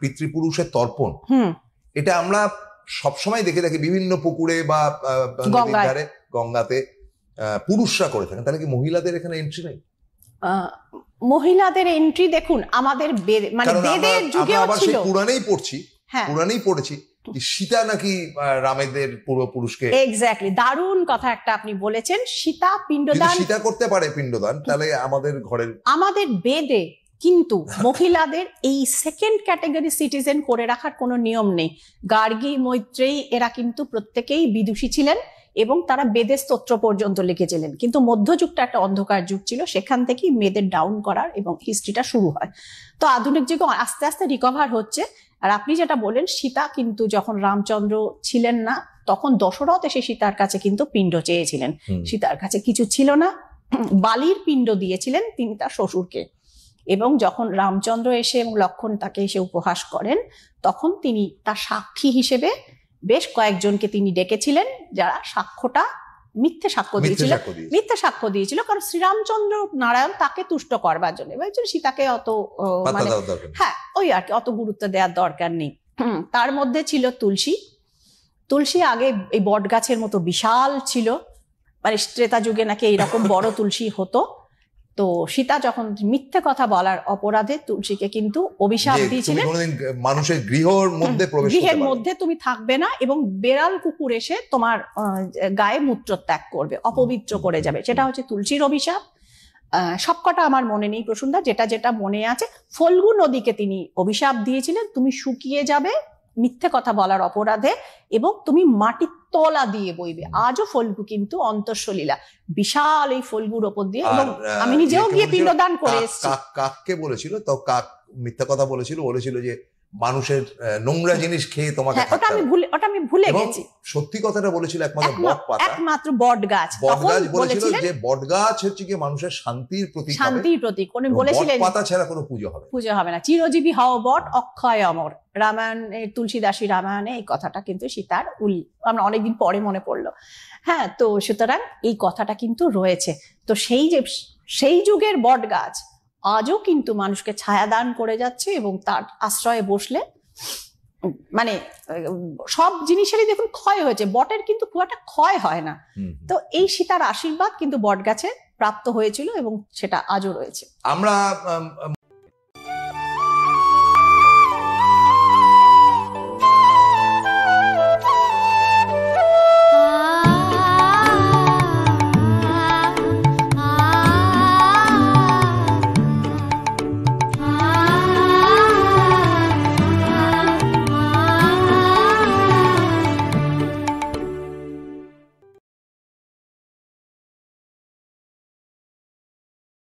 পিতৃপুরুষের তর্পণ, এটা আমরা সবসময় দেখে থাকি বিভিন্ন পুকুরে বা ধারে, গঙ্গাতে পুরুষরা করে থাকেন। তাহলে কি মহিলাদের এখানে এন্ট্রি নেই? মহিলাদের এন্ট্রি দেখুন আমাদের মানে বেদের যুগেও ছিল। পুরাণেই পড়েছি সীতা নাকি রামেদের পূর্বপুরুষকে। এক্স্যাক্টলি, দারুণ কথা একটা আপনি বলেছেন। সীতা পিণ্ডদান, সীতা করতে পারে পিণ্ডদান, তাহলে আমাদের বেদে কিন্তু মহিলাদের এই সেকেন্ড ক্যাটাগরি সিটিজেন করে রাখার কোনো নিয়ম নেই। গার্গী, মৈত্রেয়ী এরা কিন্তু প্রত্যেকেই বিদুষী ছিলেন এবং তারা বেদের স্তোত্র পর্যন্ত লিখেছিলেন। কিন্তু মধ্যযুগটা একটা অন্ধকার যুগ ছিল, সেখান থেকেই মেয়েদের ডাউন করার এবং হিস্ট্রিটা শুরু হয়। তো আধুনিক যুগে আস্তে আস্তে রিকভার হচ্ছে। আর আপনি যেটা বলেন, সীতা কিন্তু যখন রামচন্দ্র ছিলেন না তখন দশরথ এসে সীতার কাছে কিন্তু পিণ্ড চেয়েছিলেন। সীতার কাছে কিছু ছিল না, বালির পিণ্ড দিয়েছিলেন তিনি তার শ্বশুরকে। এবং যখন রামচন্দ্র এসে এবং লক্ষ্মণ তাকে এসে উপহাস করেন, তখন তিনি তার সাক্ষী হিসেবে বেশ কয়েকজনকে তিনি ডেকেছিলেন, যারা মিথ্যে সাক্ষ্য দিয়েছিল। কারণ শ্রীরামচন্দ্র নারায়ণ তাকে তুষ্ট করবার জন্য সীতাকে অত ওই আর কি অত গুরুত্ব দেওয়ার দরকার নেই। তার মধ্যে ছিল তুলসী আগে এই বট গাছের মতো বিশাল ছিল, মানে ত্রেতা যুগে নাকি এইরকম বড় তুলসী হতো। তো সীতা যখন মিথ্যে কথা বলার অপরাধে তুলসীকে কিন্তু অভিশাপ দিয়েছিলেন, মানুষের গৃহের মধ্যে তুমি থাকবে না এবং বেড়াল কুকুর এসে তোমার গায়ে মূত্র ত্যাগ করবে, অপবিত্র করে যাবে। সেটা হচ্ছে তুলসীর অভিশাপ। সবকটা আমার মনে নেই প্রসূনদা, যেটা মনে আছে, ফল্গু নদীকে তিনি অভিশাপ দিয়েছিলেন, তুমি শুকিয়ে যাবে মিথ্যে কথা বলার অপরাধে এবং তুমি মাটির তলা দিয়ে বইবে। আজও ফল্গু কিন্তু অন্তঃসলীলা, বিশাল এই ফল্গুর ওপর দিয়ে। এবং আমি নিজেও গিয়ে পিণ্ডদান করে এসেছি। কাককে বলেছিল, তো কাক মিথ্যা কথা বলেছিল যে মানুষের নোংরা জিনিস খেয়ে তোমাকে ওটা আমি ভুলে গেছি। সত্যি কথাটা বলেছিল একমাত্র বট গাছ বলেছিল যে বট গাছ হচ্ছে কি মানুষের শান্তির প্রতীক। উনি বলেছিলেন পাতা ছাড়া কোনো পুজো হবে না। চিরজীবী হও বট, অক্ষয় অমর। রামায়ণের তুলসীদাসী রামায়ণে এই কথাটা কিন্তু সীতার আমরা অনেকদিন পরে মনে পড়লো। হ্যাঁ, তো সুতরাং এই কথাটা কিন্তু রয়েছে। তো সেই যুগের বট গাছ আজও কিন্তু মানুষকে ছায়া দান করে যাচ্ছে এবং তার আশ্রয়ে বসলে মানে সব জিনিসেরই দেখুন ক্ষয় হয়েছে, বটের কিন্তু খুব একটা ক্ষয় হয় না। তো এই সীতার আশীর্বাদ কিন্তু বট গাছে প্রাপ্ত হয়েছিল এবং সেটা আজও রয়েছে। আমরা